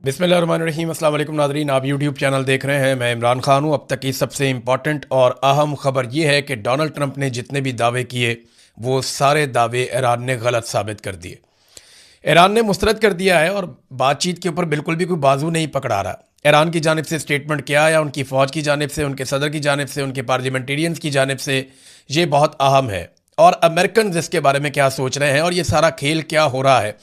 बिस्मिल्लाहिर्रहमानिर्रहीम। अस्सलाम वालेकुम नाज़रीन, आप यूट्यूब चैनल देख रहे हैं। मैं इमरान खान हूँ। अब तक की सबसे इम्पॉर्टेंट और अहम खबर ये है कि डोनाल्ड ट्रंप ने जितने भी दावे किए वो सारे दावे ईरान ने गलत साबित कर दिए। ईरान ने मुस्तरद कर दिया है और बातचीत के ऊपर बिल्कुल भी कोई बाजू नहीं पकड़ा रहा। ईरान की जानिब से स्टेटमेंट क्या आया, उनकी फ़ौज की जानिब से, उनके सदर की जानिब से, उनके पार्लियामेंटेरियंस की जानिब से, ये बहुत अहम है। और अमेरिकन इसके बारे में क्या सोच रहे हैं और ये सारा खेल क्या हो रहा है।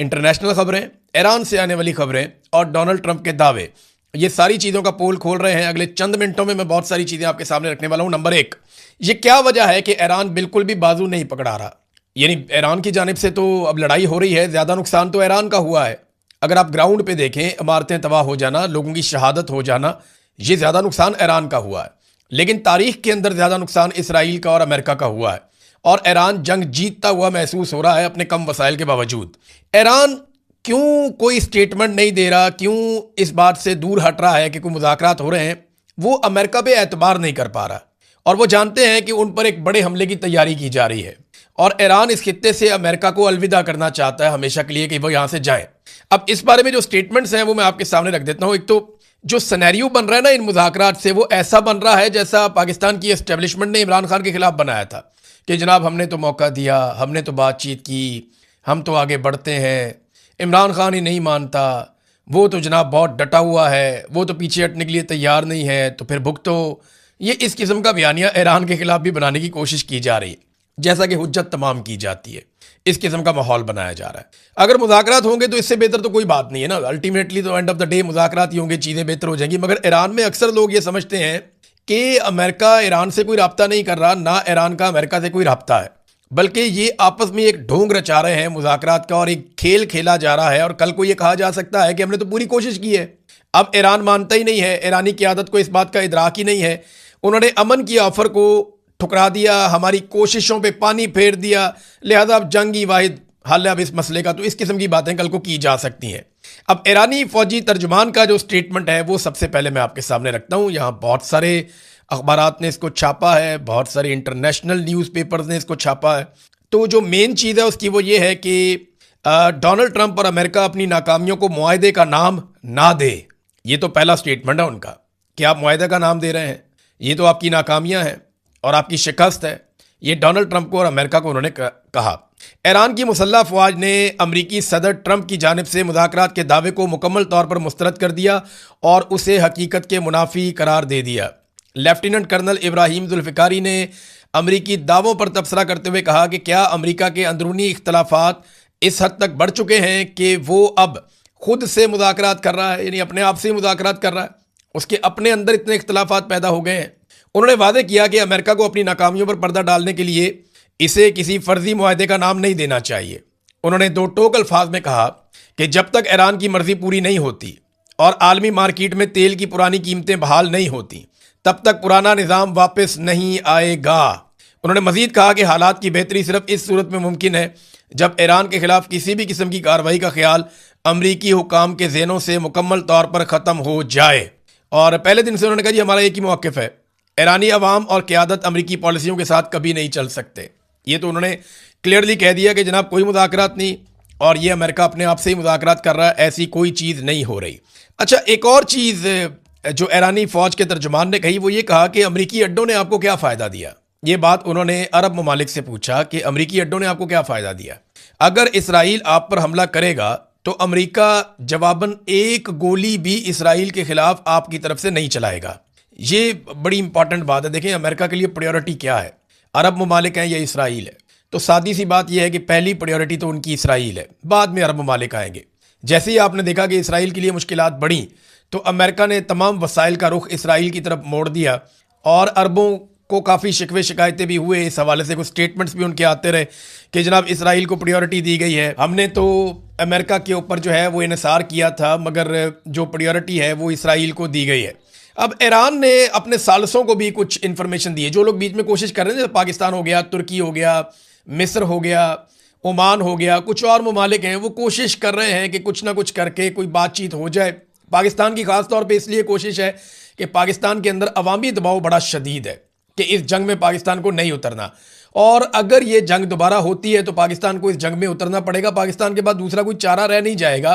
इंटरनेशनल खबरें, ईरान से आने वाली खबरें और डोनाल्ड ट्रंप के दावे, ये सारी चीज़ों का पोल खोल रहे हैं। अगले चंद मिनटों में मैं बहुत सारी चीज़ें आपके सामने रखने वाला हूं। नंबर एक, ये क्या वजह है कि ईरान बिल्कुल भी बाजू नहीं पकड़ा रहा। यानी ईरान की जानिब से तो अब लड़ाई हो रही है, ज़्यादा नुकसान तो ईरान का हुआ है। अगर आप ग्राउंड पे देखें, इमारतें तबाह हो जाना, लोगों की शहादत हो जाना, ये ज़्यादा नुकसान ईरान का हुआ है। लेकिन तारीख के अंदर ज़्यादा नुकसान इसराइल का और अमेरिका का हुआ है। और ईरान जंग जीतता हुआ महसूस हो रहा है अपने कम वसाइल के बावजूद। ईरान क्यों कोई स्टेटमेंट नहीं दे रहा, क्यों इस बात से दूर हट रहा है कि कोई मुज़ाकरात हो रहे हैं। वो अमेरिका पे एतबार नहीं कर पा रहा और वो जानते हैं कि उन पर एक बड़े हमले की तैयारी की जा रही है। और ईरान इस खित्ते से अमेरिका को अलविदा करना चाहता है हमेशा के लिए कि वो यहाँ से जाए। अब इस बारे में जो स्टेटमेंट्स हैं वो मैं आपके सामने रख देता हूँ। एक तो जो सिनेरियो बन रहा है ना इन मुज़ाकरात से, वो ऐसा बन रहा है जैसा पाकिस्तान की एस्टेब्लिशमेंट ने इमरान खान के खिलाफ बनाया था कि जनाब हमने तो मौका दिया, हमने तो बातचीत की, हम तो आगे बढ़ते हैं, इमरान खान ही नहीं मानता, वो तो जनाब बहुत डटा हुआ है, वो तो पीछे हटने के लिए तैयार नहीं है, तो फिर भुगतो। ये इस किस्म का बयानिया ईरान के खिलाफ भी बनाने की कोशिश की जा रही है, जैसा कि हुज्जत तमाम की जाती है। इस किस्म का माहौल बनाया जा रहा है। अगर मुज़ाकरात होंगे तो इससे बेहतर तो कोई बात नहीं है ना। अल्टीमेटली तो एंड ऑफ द डे मुज़ाकरात ही होंगे, चीज़ें बेहतर हो जाएंगी। मगर ईरान में अक्सर लोग ये समझते हैं कि अमेरिका ईरान से कोई रब्ता नहीं कर रहा, ना ईरान का अमेरिका से कोई रब्ता है, बल्कि ये आपस में एक ढोंग रचा रहे हैं मुज़ाकरात का और एक खेल खेला जा रहा है। और कल को ये कहा जा सकता है कि हमने तो पूरी कोशिश की है। अब ईरान मानता ही नहीं है, ईरानी क़यादत को इस बात का इदराक ही नहीं है। उन्होंने अमन की ऑफ़र को ठुकरा दिया, हमारी कोशिशों पे पानी फेर दिया, लिहाजा अब जंग ही वाहिद हल है अब इस मसले का। तो इस किस्म की बातें कल को की जा सकती हैं। अब ईरानी फ़ौजी तर्जुमान का जो स्टेटमेंट है वो सबसे पहले मैं आपके सामने रखता हूँ। यहाँ बहुत सारे अखबारात ने इसको छापा है, बहुत सारे इंटरनेशनल न्यूज़पेपर्स ने इसको छापा है। तो जो मेन चीज़ है उसकी वो ये है कि डोनाल्ड ट्रंप और अमेरिका अपनी नाकामियों को मुआहदे का नाम ना दे। ये तो पहला स्टेटमेंट है उनका कि आप मुआहदे का नाम दे रहे हैं, ये तो आपकी नाकामियां हैं और आपकी शिकस्त है। ये डोनाल्ड ट्रंप को और अमेरिका को उन्होंने कहा। ईरान की मुसल्लह अफवाज ने अमरीकी सदर ट्रंप की जानिब से मुज़ाकरात के दावे को मुकम्मल तौर पर मुस्तरद कर दिया और उसे हकीकत के मुनाफी करार दे दिया। लेफ्टिनेंट कर्नल इब्राहिम जुल्फ़िकारी ने अमरीकी दावों पर तबसरा करते हुए कहा कि क्या अमरीका के अंदरूनी इख्तलाफात इस हद तक बढ़ चुके हैं कि वो अब खुद से मुज़ाकरात कर रहा है, यानी अपने आप से मुज़ाकरात कर रहा है, उसके अपने अंदर इतने इख्तलाफात पैदा हो गए हैं। उन्होंने वादे किया कि अमेरिका को अपनी नाकामियों पर पर्दा डालने के लिए इसे किसी फर्जी मुआहदे का नाम नहीं देना चाहिए। उन्होंने दो टोक अल्फाज में कहा कि जब तक ईरान की मर्जी पूरी नहीं होती और आलमी मार्केट में तेल की पुरानी कीमतें बहाल नहीं होती, तब तक पुराना निज़ाम वापस नहीं आएगा। उन्होंने मजीद कहा कि हालात की बेहतरी सिर्फ इस सूरत में मुमकिन है जब ईरान के खिलाफ किसी भी किस्म की कार्रवाई का ख्याल अमरीकी हुकाम के ज़हनों से मुकम्मल तौर पर ख़त्म हो जाए। और पहले दिन से उन्होंने कहा जी हमारा एक ही मौक़िफ़ है, ईरानी अवाम और क़यादत अमरीकी पॉलिसियों के साथ कभी नहीं चल सकते। ये तो उन्होंने क्लियरली कह दिया कि जनाब कोई मुज़ाकरात नहीं, और ये अमेरिका अपने आप से ही मुज़ाकरात कर रहा है, ऐसी कोई चीज़ नहीं हो रही। अच्छा, एक और चीज़ जो ईरानी फ़ौज के तर्जुमान ने कही वो ये कहा कि अमरीकी अड्डों ने आपको क्या फ़ायदा दिया। ये बात उन्होंने अरब ममालिक से पूछा कि अमरीकी अड्डों ने आपको क्या फ़ायदा दिया। अगर इसराइल आप पर हमला करेगा तो अमरीका जवाबन एक गोली भी इसराइल के ख़िलाफ़ आपकी तरफ से नहीं चलाएगा। ये बड़ी इंपॉर्टेंट बात है। देखें अमेरिका के लिए प्रायोरिटी क्या है, अरब ममालिक हैं या इसराइल है। तो सादी सी बात यह है कि पहली प्रायोरिटी तो उनकी इसराइल है, बाद में अरब ममालिक आएंगे। जैसे ही आपने देखा कि इसराइल के लिए मुश्किलात बढ़ी तो अमेरिका ने तमाम वसाइल का रुख इसराइल की तरफ मोड़ दिया और अरबों को काफ़ी शिकवे शिकायतें भी हुए इस हवाले से। कुछ स्टेटमेंट्स भी उनके आते रहे कि जनाब इसराइल को प्रायोरिटी दी गई है, हमने तो अमेरिका के ऊपर जो है वो इन्हिसार किया था, मगर जो प्रायोरिटी है वो इसराइल को दी गई है। अब ईरान ने अपने सालसों को भी कुछ इन्फॉर्मेशन दी है। जो लोग बीच में कोशिश कर रहे हैं, पाकिस्तान हो गया, तुर्की हो गया, मिस्र हो गया, ओमान हो गया, कुछ और ममालिक हैं, वो कोशिश कर रहे हैं कि कुछ ना कुछ करके कोई बातचीत हो जाए। पाकिस्तान की ख़ास तौर पे इसलिए कोशिश है कि पाकिस्तान के अंदर अवामी दबाव बड़ा शदीद है कि इस जंग में पाकिस्तान को नहीं उतरना। और अगर ये जंग दोबारा होती है तो पाकिस्तान को इस जंग में उतरना पड़ेगा। पाकिस्तान के बाद दूसरा कोई चारा रह नहीं जाएगा,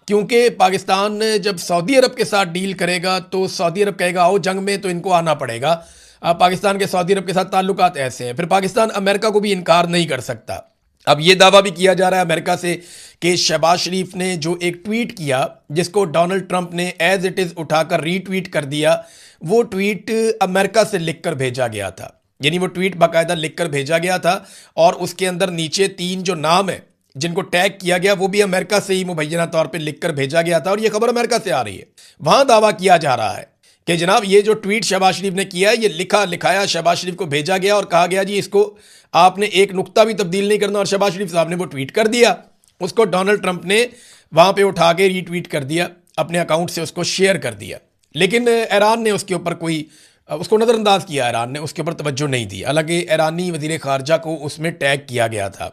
क्योंकि पाकिस्तान जब सऊदी अरब के साथ डील करेगा तो सऊदी अरब कहेगा आओ जंग में, तो इनको आना पड़ेगा। पाकिस्तान के सऊदी अरब के साथ ताल्लुकात ऐसे हैं, फिर पाकिस्तान अमेरिका को भी इनकार नहीं कर सकता। अब ये दावा भी किया जा रहा है अमेरिका से कि शहबाज शरीफ ने जो एक ट्वीट किया जिसको डोनाल्ड ट्रंप ने एज इट इज़ उठाकर रीट्वीट कर दिया, वो ट्वीट अमेरिका से लिखकर भेजा गया था। यानी वो ट्वीट बाकायदा लिखकर भेजा गया था और उसके अंदर नीचे 3 जो नाम है जिनको टैग किया गया वो भी अमेरिका से ही मुबैना तौर पे लिखकर भेजा गया था। और ये खबर अमेरिका से आ रही है। वहां दावा किया जा रहा है कि जनाब ये जो ट्वीट शहबाज शरीफ ने किया है, ये लिखाया शहबाज शरीफ को भेजा गया और कहा गया जी इसको आपने एक नुक्ता भी तब्दील नहीं करना। और शहबाज शरीफ साहब ने वो ट्वीट कर दिया, उसको डोनाल्ड ट्रंप ने वहां पे उठा के रीट्वीट कर दिया, अपने अकाउंट से उसको शेयर कर दिया। लेकिन ईरान ने उसके ऊपर उसको नज़रअंदाज किया, ईरान ने उसके ऊपर तवज्जो नहीं दी। हालांकि ईरानी वज़ीर ख़ारजा को उसमें टैग किया गया था।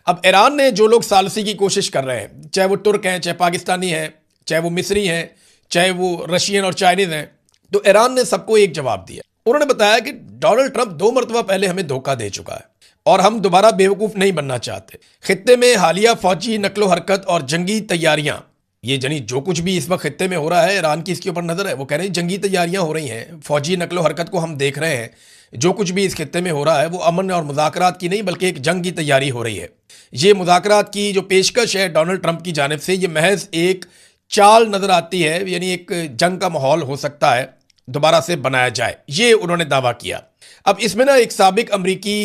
अब ईरान ने जो लोग सालसी की कोशिश कर रहे हैं, चाहे वो तुर्क हैं, चाहे पाकिस्तानी हैं, चाहे वो मिस्री हैं, चाहे वो रशियन और चाइनीज़ हैं, तो ईरान ने सबको एक जवाब दिया। उन्होंने बताया कि डोनाल्ड ट्रंप 2 मरतबा पहले हमें धोखा दे चुका है और हम दोबारा बेवकूफ़ नहीं बनना चाहते। खित्ते में हालिया फौजी नकलो हरकत और जंगी तैयारियां, ये जनी जो कुछ भी इस वक्त खित्ते में हो रहा है, ईरान की इसके ऊपर नज़र है। वो कह रहे हैं जंगी तैयारियां हो रही हैं, फौजी नकलो हरकत को हम देख रहे हैं। जो कुछ भी इस खित्ते में हो रहा है वो अमन और मुज़ाकरात की नहीं बल्कि एक जंग की तैयारी हो रही है। ये मुज़ाकरात की जो पेशकश है डोनाल्ड ट्रंप की जानिब से, ये महज एक चाल नज़र आती है। यानी एक जंग का माहौल हो सकता है दोबारा से बनाया जाए, ये उन्होंने दावा किया। अब इसमें ना एक साबिक अमरीकी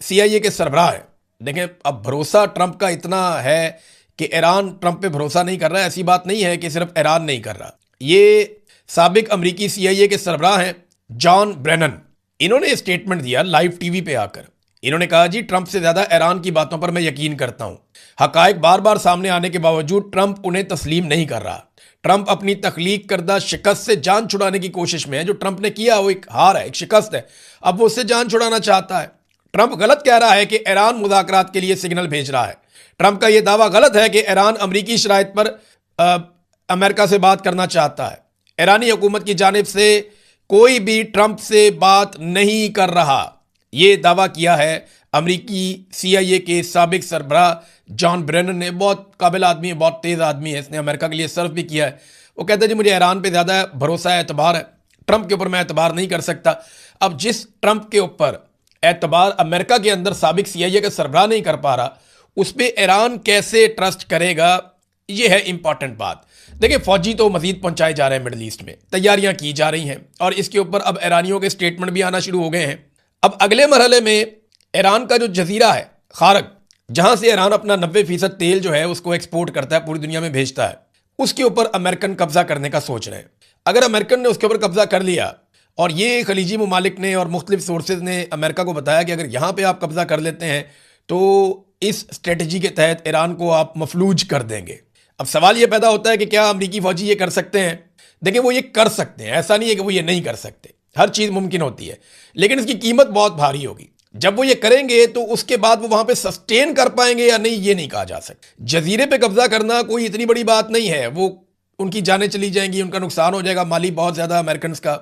CIA के सरबराह है। देखें, अब भरोसा ट्रंप का इतना है कि ईरान ट्रंप पे भरोसा नहीं कर रहा है, ऐसी बात नहीं है कि सिर्फ ईरान नहीं कर रहा। ये साबिक अमरीकी CIA के सरबराह हैं जॉन ब्रेनन। इन्होंने स्टेटमेंट दिया लाइव टीवी पे आकर। इन्होंने कहा जी ट्रंप से ज़्यादा ईरान की बातों पर मैं यकीन करता हूँ। हकायक बार बार सामने आने के बावजूद ट्रंप उन्हें तस्लीम नहीं कर रहा। ट्रंप अपनी तख्लीक करदा शिकस्त से जान छुड़ाने की कोशिश में है। जो ट्रंप ने किया वो एक हार है, एक शिकस्त है, अब वो उससे जान छुड़ाना चाहता है। ट्रंप गलत कह रहा है कि ईरान मुज़ाकरात के लिए सिग्नल भेज रहा है। ट्रंप का यह दावा गलत है कि ईरान अमरीकी शराइत पर अमेरिका से बात करना चाहता है। ईरानी हुकूमत की जानिब से कोई भी ट्रंप से बात नहीं कर रहा, ये दावा किया है अमरीकी CIA के साबिक सरबराह जॉन ब्रेनन ने। बहुत काबिल आदमी है, बहुत तेज़ आदमी है, इसने अमेरिका के लिए सर्व भी किया है। वो कहते हैं जी मुझे ईरान पे ज़्यादा भरोसा है, एतबार है, ट्रंप के ऊपर मैं एतबार नहीं कर सकता। अब जिस ट्रंप के ऊपर एतबार अमेरिका के अंदर साबिक CIA का सरबराह नहीं कर पा रहा, उस पर ईरान कैसे ट्रस्ट करेगा, ये है इंपॉर्टेंट बात। देखिए, फौजी तो मजीद पहुंचाए जा रहे हैं, मिडल ईस्ट में तैयारियां की जा रही हैं और इसके ऊपर अब ईरानियों के स्टेटमेंट भी आना शुरू हो गए हैं। अब अगले मरहले में ईरान का जो जजीरा है खारक, जहां से ईरान अपना 90% तेल जो है उसको एक्सपोर्ट करता है, पूरी दुनिया में भेजता है, उसके ऊपर अमेरिकन कब्जा करने का सोच रहे हैं। अगर अमेरिकन ने उसके ऊपर कब्जा कर लिया, और ये खलीजी ममालिक ने और मुख्तलिफ सोर्सेज ने अमेरिका को बताया कि अगर यहाँ पे आप कब्जा कर लेते हैं तो इस स्ट्रेटजी के तहत ईरान को आप मफलूज कर देंगे। अब सवाल ये पैदा होता है कि क्या अमरीकी फौजी ये कर सकते हैं? देखिए, वो ये कर सकते हैं, ऐसा नहीं है कि वो ये नहीं कर सकते। हर चीज़ मुमकिन होती है, लेकिन इसकी कीमत बहुत भारी होगी। जब वो ये करेंगे तो उसके बाद वो वहां पे सस्टेन कर पाएंगे या नहीं, ये नहीं कहा जा सकता। जजीरे पे कब्जा करना कोई इतनी बड़ी बात नहीं है। वो उनकी जानें चली जाएंगी, उनका नुकसान हो जाएगा माली बहुत ज़्यादा अमेरिकन का,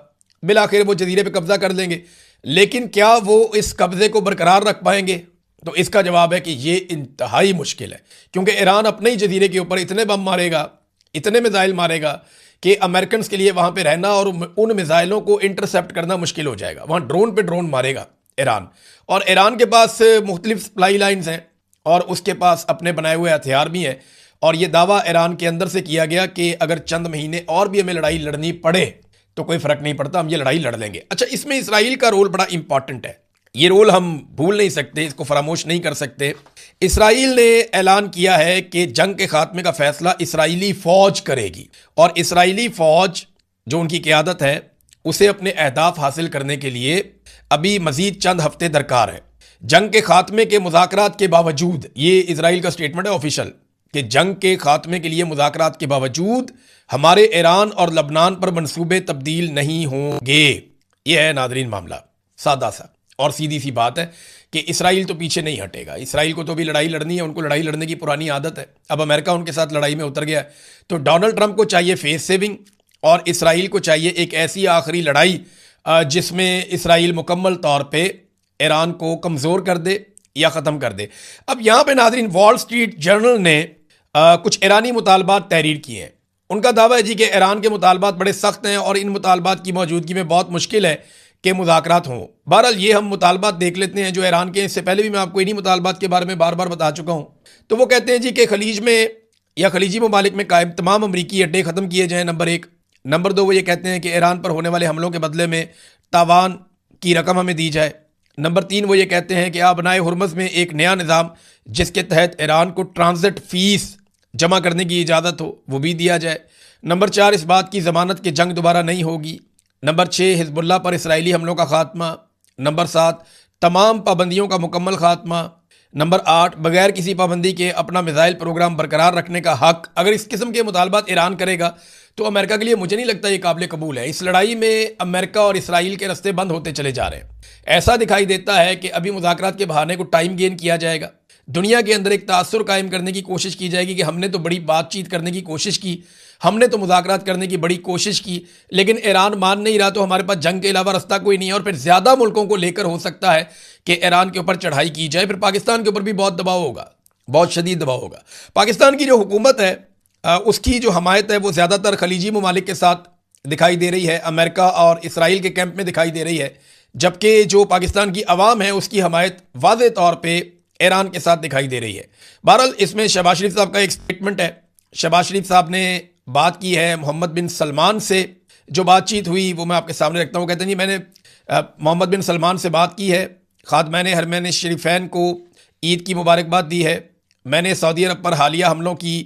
बिल आखिर वो जजीरे पे कब्जा कर लेंगे। लेकिन क्या वो इस कब्जे को बरकरार रख पाएंगे? तो इसका जवाब है कि ये इंतहाई मुश्किल है, क्योंकि ईरान अपने ही जजीरे के ऊपर इतने बम मारेगा, इतने मिसाइल मारेगा कि अमेरिकन के लिए वहाँ पे रहना और उन मिसाइलों को इंटरसेप्ट करना मुश्किल हो जाएगा। वहाँ ड्रोन पे ड्रोन मारेगा ईरान, और ईरान के पास मुख्तलिफ सप्लाई लाइन्स हैं और उसके पास अपने बनाए हुए हथियार भी हैं। और ये दावा ईरान के अंदर से किया गया कि अगर चंद महीने और भी हमें लड़ाई लड़नी पड़े तो कोई फर्क नहीं पड़ता, हम ये लड़ाई लड़ लेंगे। अच्छा, इसमें इसराइल का रोल बड़ा इंपॉर्टेंट है। ये रोल हम भूल नहीं सकते, इसको फरामोश नहीं कर सकते। इसराइल ने ऐलान किया है कि जंग के खात्मे का फैसला इसराइली फौज करेगी, और इसराइली फौज जो उनकी क़यादत है उसे अपने अहदाफ हासिल करने के लिए अभी मजीद चंद हफ्ते दरकार है। जंग के खात्मे के मुज़ाकरात के बावजूद, ये इसराइल का स्टेटमेंट है ऑफिशियल, कि जंग के खात्मे के लिए मुज़ाकरात के बावजूद हमारे ईरान और लबनान पर मंसूबे तब्दील नहीं होंगे। यह है नादरीन मामला, सादा सा और सीधी सी बात है कि इसराइल तो पीछे नहीं हटेगा। इसराइल को तो भी लड़ाई लड़नी है, उनको लड़ाई लड़ने की पुरानी आदत है। अब अमेरिका उनके साथ लड़ाई में उतर गया है, तो डोनाल्ड ट्रंप को चाहिए फेस सेविंग, और इसराइल को चाहिए एक ऐसी आखिरी लड़ाई जिसमें इसराइल मुकम्मल तौर पे ईरान को कमज़ोर कर दे या ख़त्म कर दे। अब यहाँ पे नाज़रीन, वॉल स्ट्रीट जर्नल ने कुछ ईरानी मुतालबात तहरीर किए हैं। उनका दावा है जी कि ईरान के मुतालबात बड़े सख्त हैं और इन मुतालबात की मौजूदगी में बहुत मुश्किल है कि मुज़ाकरात हों। बहरहाल ये हम मुतालबात देख लेते हैं जो ईरान के, इससे पहले भी मैं आपको इन्हीं मुतालबात के बारे में बार बार बता चुका हूँ। तो वो कहते हैं जी कि खलीज में या खलीजी ममालिक में कायम तमाम अमरीकी अड्डे ख़त्म किए जाएँ, नंबर 1। नंबर 2, वो ये कहते हैं कि ईरान पर होने वाले हमलों के बदले में तावान की रकम हमें दी जाए। नंबर 3, वो ये कहते हैं कि आबनाए हुर्मुज़ में एक नया निज़ाम जिसके तहत ईरान को ट्रांजिट फ़ीस जमा करने की इजाज़त हो, वो भी दिया जाए। नंबर 4, इस बात की ज़मानत कि जंग दोबारा नहीं होगी। नंबर 6, हिज़्बुल्लाह पर इसराइली हमलों का खात्मा। नंबर 7, तमाम पाबंदियों का मुकम्मल खात्मा। नंबर 8, बगैर किसी पाबंदी के अपना मिसाइल प्रोग्राम बरकरार रखने का हक। अगर इस किस्म के मुतालबात ईरान करेगा तो अमेरिका के लिए मुझे नहीं लगता ये काबिल कबूल है। इस लड़ाई में अमेरिका और इसराइल के रास्ते बंद होते चले जा रहे हैं। ऐसा दिखाई देता है कि अभी मुज़ाकरात के बहाने को टाइम गेन किया जाएगा, दुनिया के अंदर एक तासुर कायम करने की कोशिश की जाएगी कि हमने तो बड़ी बातचीत करने की कोशिश की, हमने तो मुज़ाकरात करने की बड़ी कोशिश की, लेकिन ईरान मान नहीं रहा, तो हमारे पास जंग के अलावा रास्ता कोई नहीं है। और फिर ज़्यादा मुल्कों को लेकर हो सकता है कि ईरान के ऊपर चढ़ाई की जाए। फिर पाकिस्तान के ऊपर भी बहुत दबाव होगा, बहुत शदीद दबाव होगा। पाकिस्तान की जो हुकूमत है उसकी जो हमायत है वो ज़्यादातर खलीजी ममालिक के साथ दिखाई दे रही है, अमेरिका और इसराइल के कैंप में दिखाई दे रही है, जबकि जो पाकिस्तान की अवाम है उसकी हमायत वाज़े तौर पे ईरान के साथ दिखाई दे रही है। बहरहाल इसमें शहबाज शरीफ साहब का एक स्टेटमेंट है। शहबाज शरीफ साहब ने बात की है मोहम्मद बिन सलमान से, जो बातचीत हुई वो मैं आपके सामने रखता हूँ। कहते हैं जी, मैंने मोहम्मद बिन सलमान से बात की है, खादमैन हरमैन शरीफैन को ईद की मुबारकबाद दी है। मैंने सऊदी अरब पर हालिया हमलों की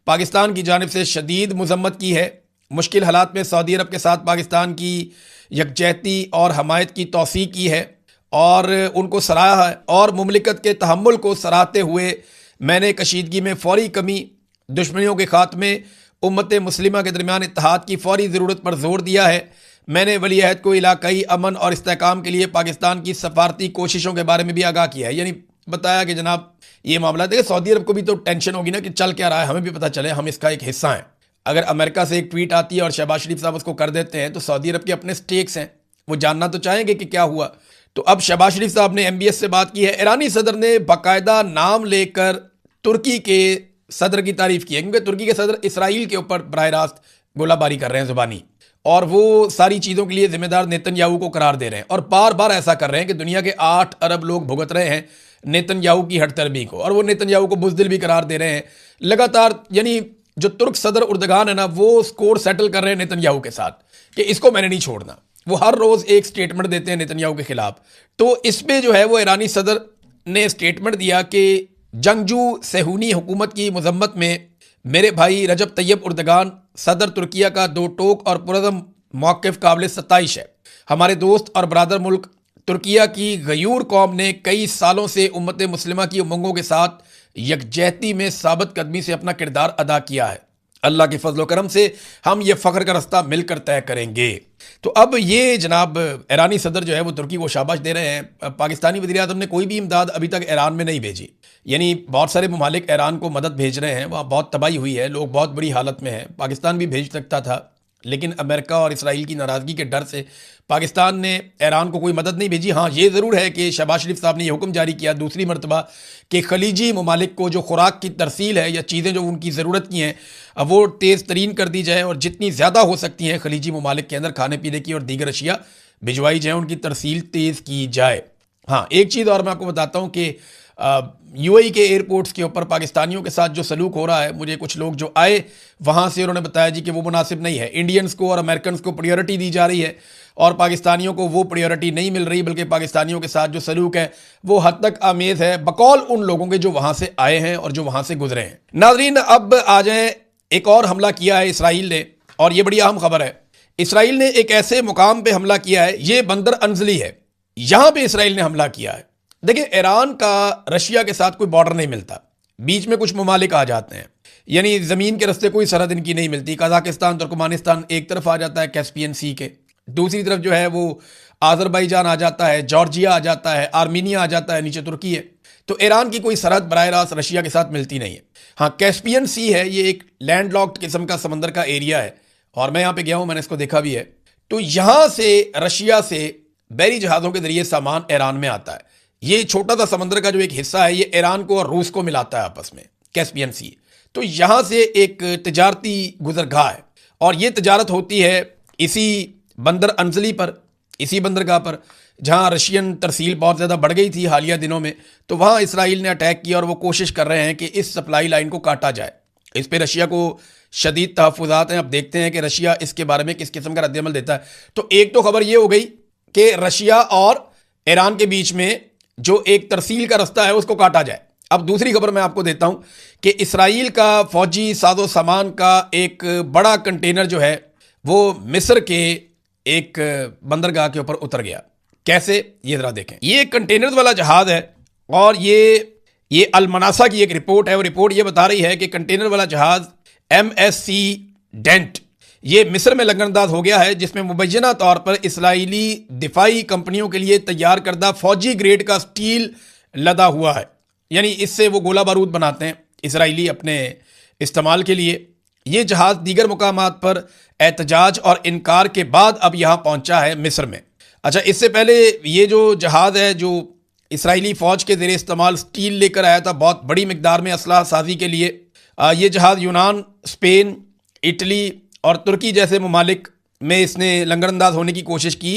पाकिस्तान की जानिब से शदीद मजम्मत की है। मुश्किल हालात में सऊदी अरब के साथ पाकिस्तान की यकजहती और हमायत की तौसीक की है और उनको सराहा है। और मुमलिकत के तहम्मुल को सराहते हुए मैंने कशीदगी में फ़ौरी कमी, दुश्मनियों के खात्मे, उम्मत मुस्लिमा के दरमियान इत्तेहाद की फ़ौरी ज़रूरत पर जोर दिया है। मैंने वली अहद को इलाकाई अमन और इस्तेहकाम के लिए पाकिस्तान की सफारती कोशिशों के बारे में भी आगाह किया है। यानी बताया कि जनाब ये मामला, देखिए सऊदी अरब को भी तो टेंशन होगी ना कि चल क्या रहा है, हमें भी पता चले, हम इसका एक हिस्सा हैं। अगर अमेरिका से एक ट्वीट आती है और शहबाज शरीफ साहब उसको कर देते हैं तो सऊदी अरब के अपने स्टेक्स हैं, वो जानना तो चाहेंगे कि क्या हुआ। तो अब शहबाज शरीफ साहब ने MBS से बात की है। ईरानी सदर ने बाकायदा नाम लेकर तुर्की के सदर की तारीफ की है, क्योंकि तुर्की के सदर इसराइल के ऊपर बराह रास्त गोलाबारी कर रहे हैं ज़ुबानी, और वो सारी चीज़ों के लिए जिम्मेदार नेतन्याहू को करार दे रहे हैं। और बार बार ऐसा कर रहे हैं कि दुनिया के 8 अरब लोग भुगत रहे हैं नेतन्याहू की हटतरमी को, और वो नेतन्याहू को बुज़दिल भी करार दे रहे हैं लगातार। यानी जो तुर्क सदर उर्दगान है ना, वो स्कोर सेटल कर रहे हैं नेतन्याहू के साथ कि इसको मैंने नहीं छोड़ना। वो हर रोज़ एक स्टेटमेंट देते हैं नेतन्याहू के खिलाफ। तो इसमें जो है वो ईरानी सदर ने स्टेटमेंट दिया कि जंगजू सेहूनी हुकूमत की मजम्मत में मेरे भाई रजब तैयब उर्दगान सदर तुर्किया का दो टोक और पुरज़म मौक़िफ़ काबिल सत्ताइश है। हमारे दोस्त और बरादर मुल्क तुर्किया की गयूर कौम ने कई सालों से उम्मत मुस्लिमा की उमंगों के साथ यकजहती में साबित कदमी से अपना किरदार अदा किया है। अल्लाह के फजल करम से हम ये फ़ख्र का रास्ता मिलकर तय करेंगे। तो अब ये जनाब ईरानी सदर जो है वो तुर्की को शाबाश दे रहे हैं। पाकिस्तानी वज़ीर आज़म ने कोई भी इमदाद अभी तक ईरान में नहीं भेजी, यानी बहुत सारे ममालिक ईरान को मदद भेज रहे हैं, वहाँ बहुत तबाही हुई है, लोग बहुत बड़ी हालत में हैं। पाकिस्तान भी भेज सकता था, लेकिन अमेरिका और इसराइल की नाराज़गी के डर से पाकिस्तान ने ईरान को कोई मदद नहीं भेजी। हाँ, ये ज़रूर है कि शहबाज शरीफ साहब ने यह हुक्म जारी किया दूसरी मरतबा कि खलीजी ममालिक को जो खुराक की तरसील है या चीज़ें जो उनकी ज़रूरत की हैं वो तेज़ तरीन कर दी जाए, और जितनी ज़्यादा हो सकती हैं खलीजी ममालिक के अंदर खाने पीने की और दीगर अशिया भिजवाई जाए, उनकी तरसील तेज़ की जाए। हाँ, एक चीज़ और मैं आपको बताता हूँ कि UAE के एयरपोर्ट्स के ऊपर पाकिस्तानियों के साथ जो सलूक हो रहा है, मुझे कुछ लोग जो आए वहाँ से उन्होंने बताया जी कि वो मुनासिब नहीं है। इंडियंस को और अमेरिकन को प्रायोरिटी दी जा रही है और पाकिस्तानियों को वो प्रायोरिटी नहीं मिल रही, बल्कि पाकिस्तानियों के साथ जो सलूक है वो हद तक आमेज़ है बकौल उन लोगों के जो वहाँ से आए हैं और जो वहाँ से गुजरे हैं। नाज़रीन, अब आ जाएँ, एक और हमला किया है इसराइल ने, और ये बड़ी अहम खबर है। इसराइल ने एक ऐसे मुकाम पर हमला किया है, ये बंदर अंजली है, यहाँ पर इसराइल ने हमला किया है। देखिए, ईरान का रशिया के साथ कोई बॉर्डर नहीं मिलता, बीच में कुछ ममालिक आ जाते हैं, यानी ज़मीन के रास्ते कोई सरहद इनकी नहीं मिलती। कज़ाकिस्तान, तुर्कमानिस्तान एक तरफ आ जाता है कैस्पियन सी के, दूसरी तरफ जो है वो आज़रबाईजान आ जाता है, जॉर्जिया आ जाता है, आर्मीनिया आ जाता है, नीचे तुर्की है। तो ईरान की कोई सरहद बराह रास्त रशिया के साथ मिलती नहीं है। हाँ, कैस्पियन सी है, ये एक लैंड लॉक्ड किस्म का समंदर का एरिया है, और मैं यहाँ पे गया हूँ, मैंने इसको देखा भी है। तो यहाँ से रशिया से बहरी जहाज़ों के जरिए सामान ईरान में आता है। ये छोटा सा समंदर का जो एक हिस्सा है ये ईरान को और रूस को मिलाता है आपस में, कैस्पियन सी। तो यहाँ से एक तजारती गुजरगाह है और ये तजारत होती है इसी बंदर अंजली पर, इसी बंदरगाह पर, जहाँ रशियन तरसील बहुत ज़्यादा बढ़ गई थी हालिया दिनों में। तो वहाँ इसराइल ने अटैक किया और वो कोशिश कर रहे हैं कि इस सप्लाई लाइन को काटा जाए। इस पर रशिया को शदीद तहफ़्फ़ुज़ात हैं। अब देखते हैं कि रशिया इसके बारे में किस किस्म का रद्दअमल देता है। तो एक तो खबर ये हो गई कि रशिया और ईरान के बीच में जो एक तरसील का रास्ता है उसको काटा जाए। अब दूसरी खबर मैं आपको देता हूँ कि इसराइल का फौजी साजो सामान का एक बड़ा कंटेनर जो है वो मिस्र के एक बंदरगाह के ऊपर उतर गया। कैसे, ये जरा देखें। ये कंटेनर वाला जहाज है और ये अलमनासा की एक रिपोर्ट है। वो रिपोर्ट ये बता रही है कि कंटेनर वाला जहाज MSC डेंट ये मिस्र में लंगरअंदाज हो गया है, जिसमें मुबैना तौर पर इसराइली दिफाई कंपनियों के लिए तैयार करदा फौजी ग्रेड का स्टील लदा हुआ है। यानी इससे वो गोला बारूद बनाते हैं इसराइली अपने इस्तेमाल के लिए। ये जहाज़ दीगर मुकामात पर एहतजाज और इनकार के बाद अब यहाँ पहुँचा है मिस्र में। अच्छा, इससे पहले ये जो जहाज़ है जो इसराइली फ़ौज के ज़रिए इस्तेमाल स्टील लेकर आया था बहुत बड़ी मिकदार में असलाह साजी के लिए। ये जहाज़ यूनान, स्पेन, इटली और तुर्की जैसे ममालिक में इसने लंगरअंदाज होने की कोशिश की,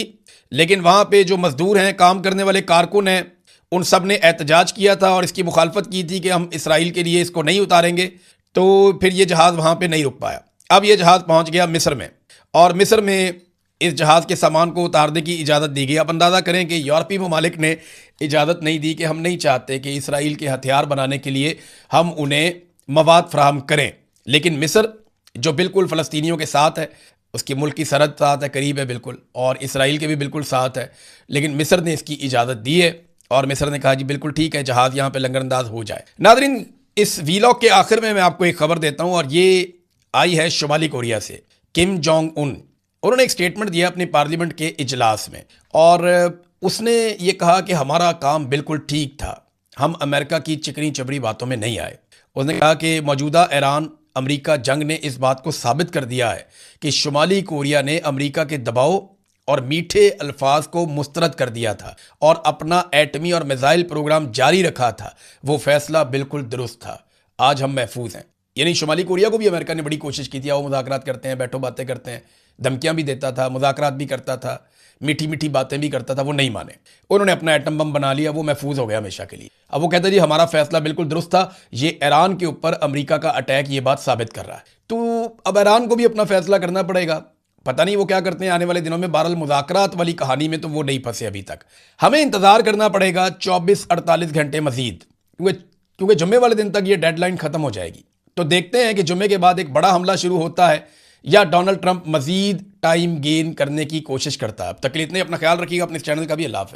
लेकिन वहाँ पे जो मज़दूर हैं, काम करने वाले कारकुन हैं, उन सब ने एहतजाज किया था और इसकी मुखालफत की थी कि हम इसराइल के लिए इसको नहीं उतारेंगे। तो फिर ये जहाज़ वहाँ पे नहीं रुक पाया। अब ये जहाज़ पहुँच गया मिस्र में और मिस्र में इस जहाज़ के सामान को उतारने की इजाज़त दी गई। अब अंदाज़ा करें कि यूरोपीय ममालिक ने इजाज़त नहीं दी कि हम नहीं चाहते कि इसराइल के हथियार बनाने के लिए हम उन्हें मवाद फराहम करें, लेकिन मिस्र जो बिल्कुल फ़लस्तीनियों के साथ है, उसकी मुल्क की सरहद साथ है, करीब है बिल्कुल, और इसराइल के भी बिल्कुल साथ है, लेकिन मिस्र ने इसकी इजाज़त दी है और मिस्र ने कहा जी बिल्कुल ठीक है, जहाज़ यहाँ पे लंगरअंदाज हो जाए। नादरीन, इस वीलॉग के आखिर में मैं आपको एक खबर देता हूँ और ये आई है शुमाली कोरिया से। किम जोंग उन, उन्होंने एक स्टेटमेंट दिया अपनी पार्लियामेंट के इजलास में और उसने ये कहा कि हमारा काम बिल्कुल ठीक था, हम अमेरिका की चिकनी चबड़ी बातों में नहीं आए। उसने कहा कि मौजूदा ईरान अमेरिका जंग ने इस बात को साबित कर दिया है कि शुमाली कोरिया ने अमेरिका के दबाव और मीठे अल्फाज को मुस्तरद कर दिया था और अपना एटमी और मिसाइल प्रोग्राम जारी रखा था। वो फैसला बिल्कुल दुरुस्त था। आज हम महफूज हैं। यानी शुमाली कोरिया को भी अमेरिका ने बड़ी कोशिश की थी, आओ मुज़ाकरात करते हैं, बैठो बातें करते हैं, धमकियां भी देता था, मुज़ाकरात भी करता था, मीठी मीठी बातें भी करता था। वो नहीं माने, उन्होंने अपना एटम बम बना लिया, वो महफूज हो गया हमेशा के लिए। अब वो कहता जी हमारा फैसला बिल्कुल दुरुस्त था। ये ईरान के ऊपर अमेरिका का अटैक ये बात साबित कर रहा है। तो अब ईरान को भी अपना फैसला करना पड़ेगा। पता नहीं वो क्या करते हैं आने वाले दिनों में। बहरहाल मुज़ाकरात वाली कहानी में तो वो नहीं फंसे अभी तक। हमें इंतज़ार करना पड़ेगा 24-48 घंटे मजीद, क्योंकि जुम्मे वाले दिन तक ये डेडलाइन ख़त्म हो जाएगी। तो देखते हैं कि जुम्मे के बाद एक बड़ा हमला शुरू होता है या डोनाल्ड ट्रंप मजीद टाइम गेन करने की कोशिश करता है। अब तक के लिए इतने, अपना ख्याल रखिएगा, अपने इस चैनल का भी। अल्लाह हाफ़िज़।